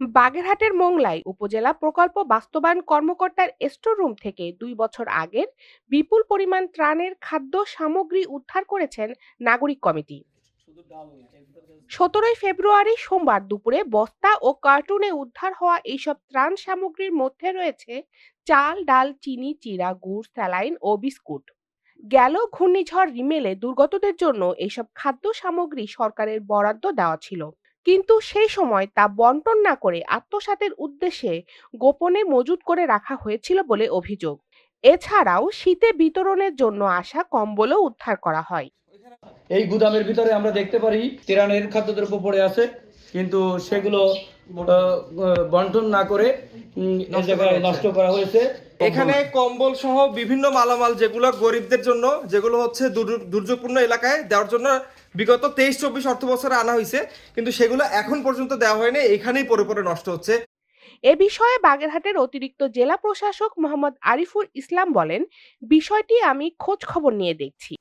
বাগেরহাটের মোংলায় উপজেলা প্রকল্প বাস্তবায়ন কর্মকর্তার স্টোর রুম থেকে ২ বছর আগের বিপুল পরিমাণ ত্রাণের খাদ্য সামগ্রী উদ্ধার করেছেন নাগরিক কমিটি। ১৭ই ফেব্রুয়ারি সোমবার দুপুরে বস্তা ও কার্টুনে উদ্ধার হওয়া এইসব ত্রাণ সামগ্রীর মধ্যে রয়েছে চাল, ডাল, চিনি, চিড়া, গুড়, স্যালাইন ও বিস্কুট। গেল ঘূর্ণিঝড় রিমেলে দুর্গতদের জন্য এইসব খাদ্য সামগ্রী সরকারের বরাদ্দ দেওয়া ছিল, কিন্তু সেই সময় তা বন্টন না করে আত্মসাতের উদ্দেশ্যে গোপনে মজুত করে রাখা হয়েছিল বলে অভিযোগ। এছাড়াও শীতে বিতরণের জন্য আসা কম্বলও উদ্ধার করা হয়। এই গুদামের ভিতরে আমরা দেখতে পারি তেরানের খাদ্যদ্রব্য পড়ে আছে, কিন্তু সেগুলো বন্টন না করে এই জায়গায় নষ্ট করা হয়েছে। এখানে কম্বল সহ বিভিন্ন মালামাল যেগুলো গরিবদের জন্য, যেগুলো হচ্ছে দুর্যোগপূর্ণ এলাকায় দেওয়ার জন্য বিগত 23-24 অর্থ বছরে আনা হয়েছে, কিন্তু সেগুলো এখন পর্যন্ত দেওয়া হয়নি, এখানেই পরে পরে নষ্ট হচ্ছে। এ বিষয়ে বাগেরহাটের অতিরিক্ত জেলা প্রশাসক মোহাম্মদ আরিফুল ইসলাম বলেন, বিষয়টি আমি খোঁজ খবর নিয়ে দেখছি।